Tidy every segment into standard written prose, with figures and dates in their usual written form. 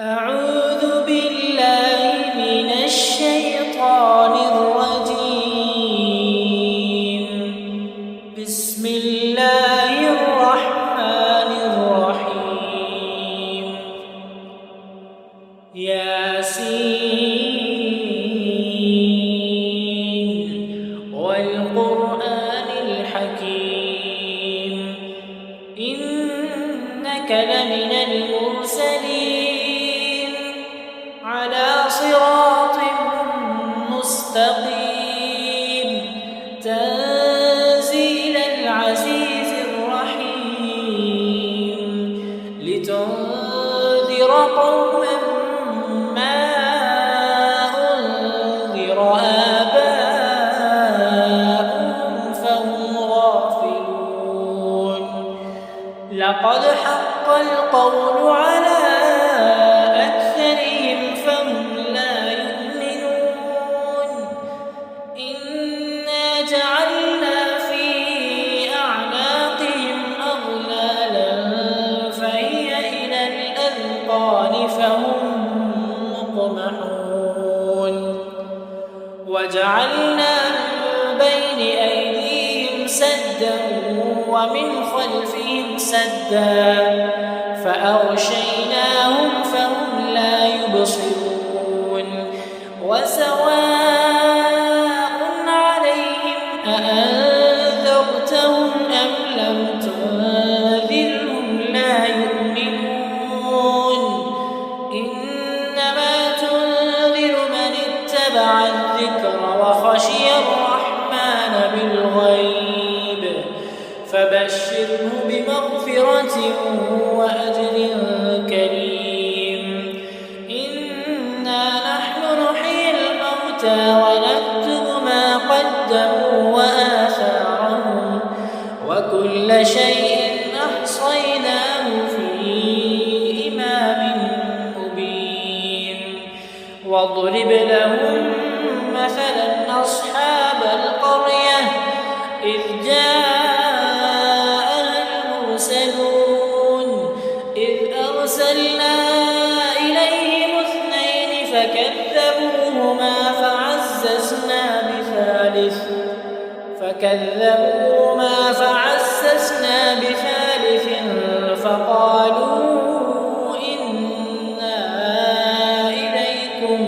أعوذ بالله من الشيطان الرجيم. بسم الله الرحمن الرحيم. ياسين والقرآن الحكيم إنك لمن المرسلين على صراط مستقيم تنزيل العزيز الرحيم لتنذر قوما ما أنذر آباؤهم فهم غافلون. لقد حق القول على أكثرهم فهم لا يؤمنون. إنا جعلنا في أعناقهم أغلالا فهي إلى الأذقان فهم مقمحون. وجعلنا من بين أيديهم سدا ومن خلفهم سدا فأغشيناهم فهم لا يبصرون. وسواء عليهم أأنذرتهم أم لم تنذرهم لا يؤمنون. إنما تنذر من اتبع الذكر وخشي الرحمن بالغيب فبشره بمغفرة وأجر كريم. إنا نحن نحيي الموتى ونكتب ما قدموا وآثارهم وكل شيء أحصيناه في إمام مبين. واضرب لهم مثلا أصحاب القرية إذ أرسلنا إليهم اثنين فكذبوهما فعززنا بثالث فقالوا إنا إليكم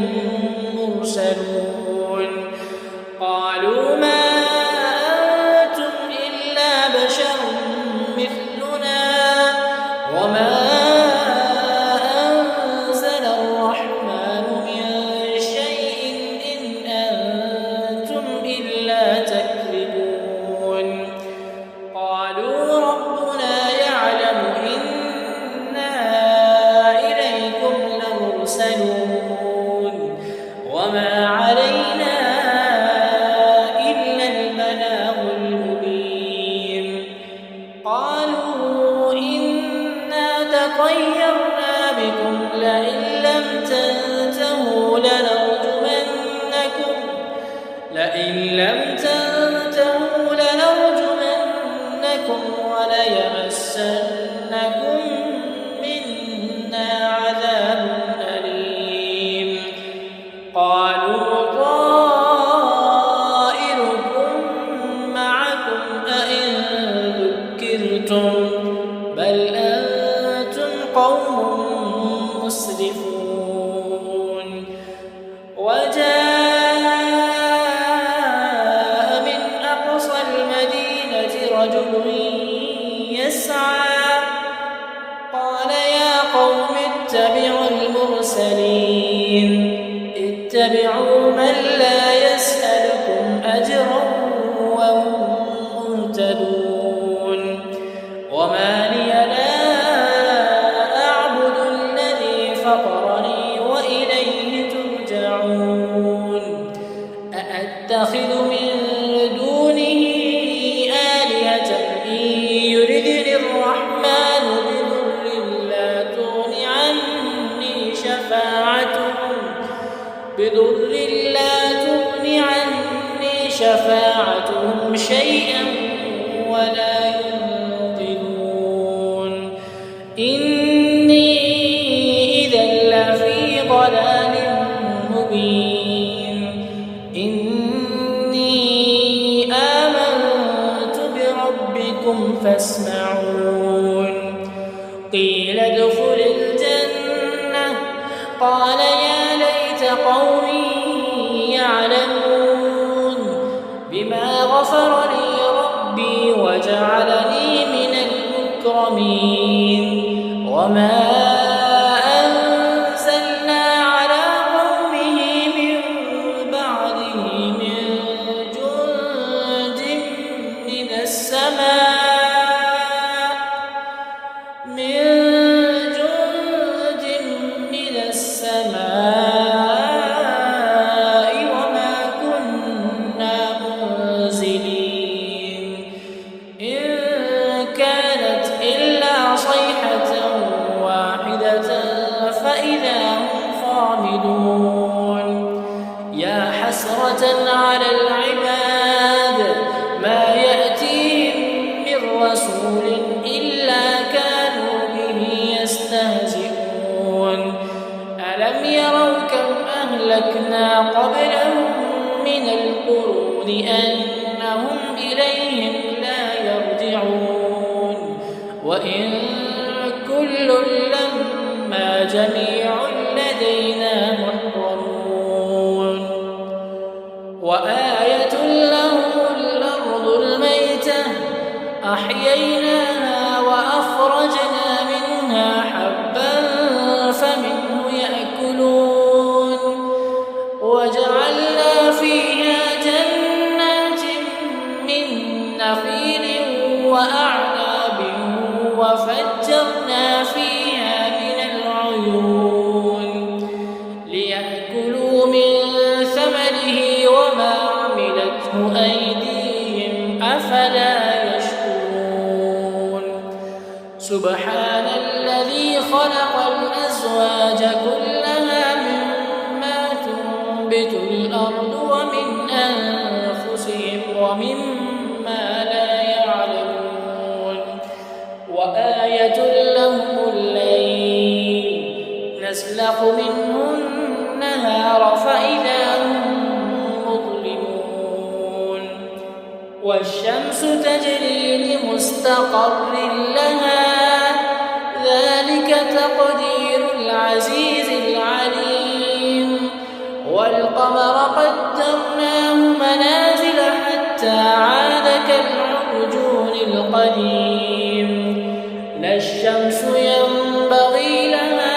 مرسلون. قالوا ما أنتم إلا بشر مثلنا وما وما علينا إلا البلاغ المبين. قالوا إنا تطيرنا بكم لئن لم تنتهوا لنرجمنكم وليمسنكم منا عذاب أليم. قالوا طائركم معكم أئن ذكرتم بل أنتم قوم مسرفون. وجاء من أقصى المدينة رجل يسعى قال يا قوم اتبعوا المرسلين اتبعوا من لا يسألكم أجرا وهم مهتدون. وما لي لا أعبد الذي فطرني وإليه ترجعون. أأتخذ من دونه آلهة إن يردني الرحمن بضر لا تغن عني شفاعتهم شيئا ولا ينقذون. إني إذا قال يا ليت قومي يعلمون بما غفر لي ربي وجعلني من المكرمين وما أنزلنا على قومه من بعده من جند من السماء وما كنا منزلين إن كانت إلا صيحة واحدة فإذا هم خامدون يا حسرة على العباد ما يأتيهم من رسول إلا كانوا به يستهزئون ألم يروا كم أهلكنا قبلهم من القرون أنهم إليهم لا يرجعون وإن كل لما جميع لدينا محضرون وآية لهم الأرض الميتة أحييناها وأخرجنا منها حبا فمنه يأكلون وجعلنا فيها جنات من نخيل وأعناب وفجرنا فيها من العيون ليأكلوا من ثمره وما عملته أيديهم أفلا يشكرون سبحان الذي خلق الأزواج كلها مما تنبت الأرض ومن أنفسهم ومما لا يعلمون وآية لهم الليل نسلخ منه النهار فإذا هم مظلمون والشمس تجري لمستقر لها ذلك تقدير العزيز العليم والقمر قدرناه منازل حتى عاد كالعرجون القديم لا الشمس ينبغي لها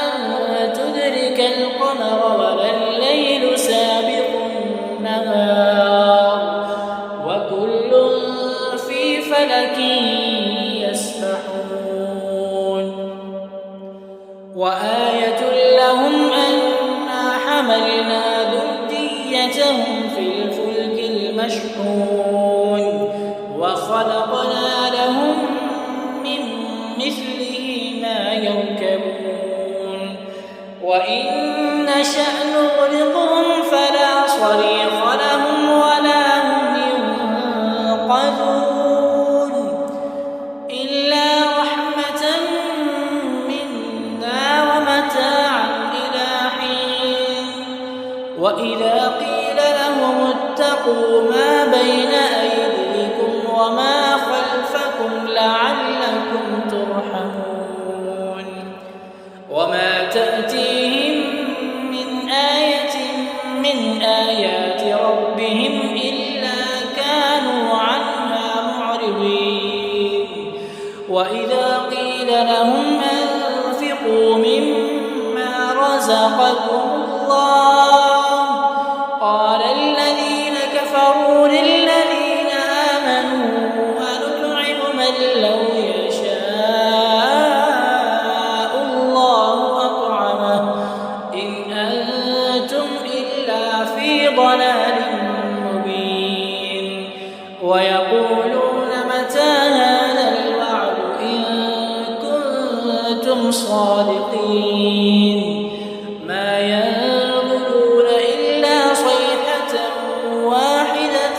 أن تدرك القمر ولا الليل سابق النهار وكل في فلك يسبحون وآية لهم أنا حملنا ذريتهم في الفلك المشحون وخلقنا لهم من مثله ما يركبون وإن نشأ نغرقهم فلا صريخ لهم ولا هم ينقذون إلا رحمة منا ومتاعا إلى حين وإذا قيل لهم اتقوا ما بين أيديكم وما خلفكم لعلكم ترحمون وما تأتيهم من آية من آيات ربهم إلا كانوا عنها معرضين وإذا قيل لهم أنفقوا مما رزقكم الله قال الذين كفروا للذين آمنوا أنطعم من لو يشاء الله أطعمه إن أنتم إلا في ضلال مبين ويقولون متى هذا الوعد إن كنتم صادقين ما ينظرون إلا صيحة واحدة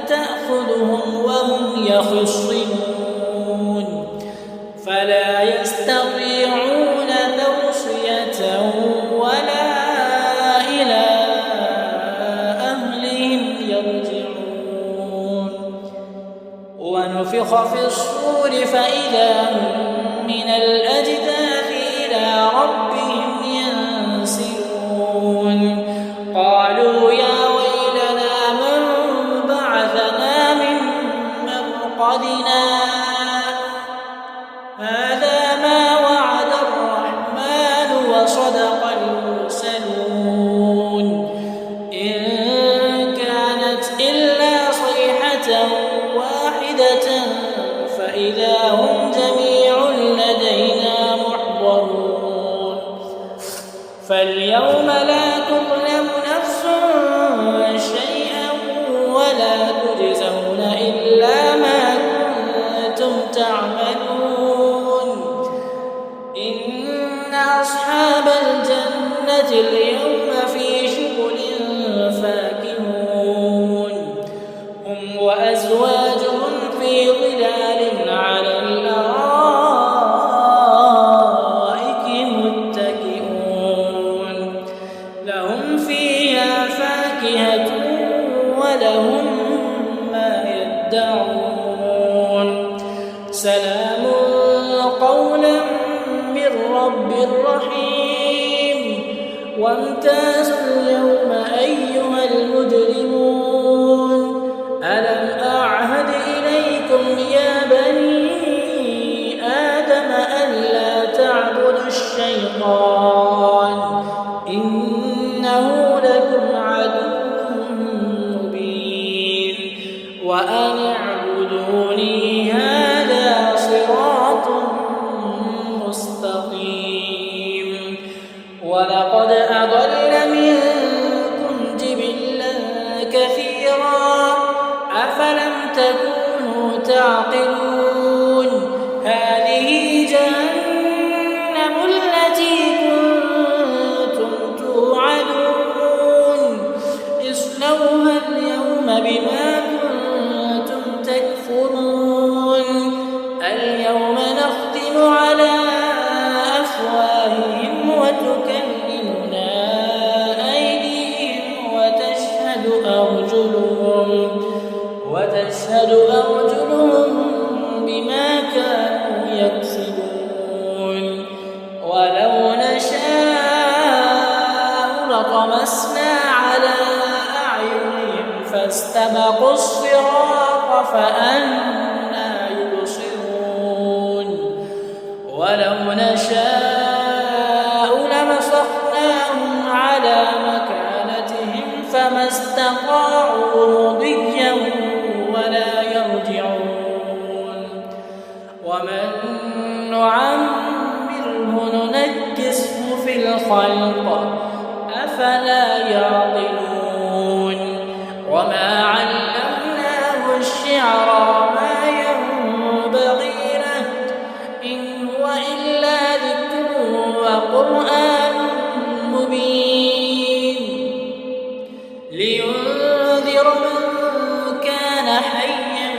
تأخذهم وهم يخصمون فلا يستطيعون توصية ولا إلى أهلهم يرجعون ونفخ في الصور فإذا هم من الأجداث إلى ربهم فاليوم لا تظلم نفس شيئا ولا تجزون إلا ما كنتم تعملون. إن أصحاب الجنة اليوم في شغل فاكهون هم وأزواجهم في ظلال على الأرائك متكئون لهم فيها فاكهة ولهم ما يدعون سلام قولا من رب رحيم. وامتازوا اليوم أيها المجرمون ألم أعهد إليكم يا بني آدم ألا تعبدوا الشيطان إنه لكم عدو مبين وأن اعبدوني هذا صراط مستقيم. ولقد أضل منكم جبلا كثيرا أفلم تكونوا تعقلون. هذه جهنم التي كنتم توعدون اصلوها اليوم بما كنتم تكفرون. اليوم نختم على أفواههم وتكلمنا أيديهم وتشهد أرجلهم بما كانوا يكسبون. ولو نشاء لطمسنا على أعينهم فاستبقوا الصراط فأنى يبصرون. ولو نشاء لمسخناهم على مكانتهم فما استطاعوا مضيا ولا يرجعون. ومن نعمره ننكسه في الخلق أفلا يعقلون. وما علمناه الشعر ما ينبغي له إن هو إلا ذكر وقرآن مبين لينذر من كان حيا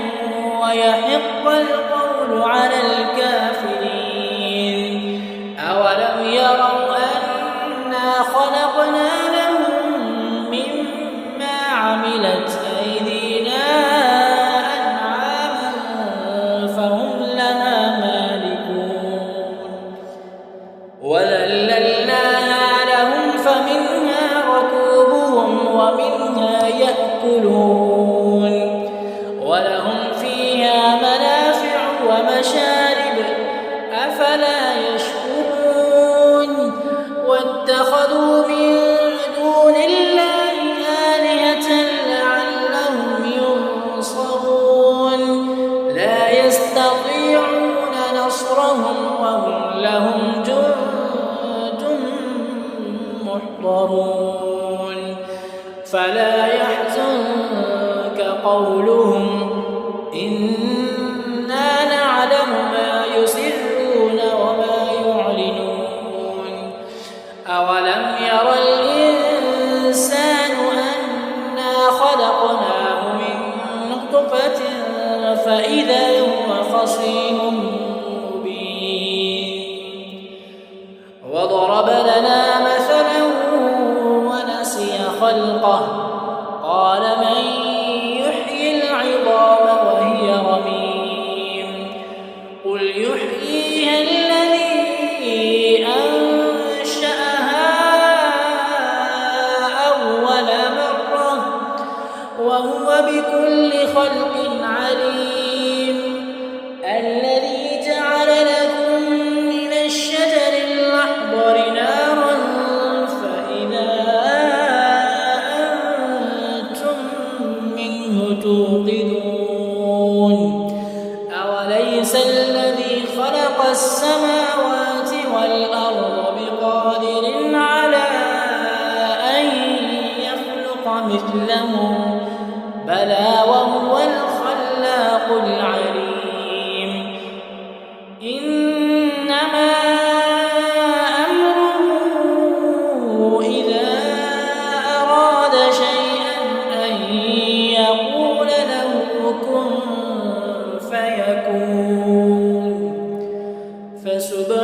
ويحق القول على الكافرين. أولم يروا أنا خلقنا لهم مما عملت أيدينا أنعاما فهم لها مالكون وذللناها لهم فمنها ركوبهم ومنها يأكلون ولهم فيها منافع ومشارب أفلا يشكرون. واتخذوا من دون الله آلهة لعلهم ينصرون لا يستطيعون نصرهم وهم لهم جند محضرون. فلا يحزنك قولهم إنا نعلم ما يسرون وما يعلنون. أولم ير الإنسان أنا خلقناه من نطفة فإذا هو خصيم مبين. وضرب لنا مثلا ونسي خلقه قال من يحيي العظام وهي رميم قل يحييها الذي أنشأها أول مرة وهو بكل خلق عليم. الذي جعل لكم من الشجر الأخضر نارا فإذا أنتم منه توقدون. أوليس الذي خلق السماوات والأرض بقادر على مثله بلى وهو الخلاق العليم إنما أمره إذا أراد شيئا أن يقول له كن فيكون فسبحان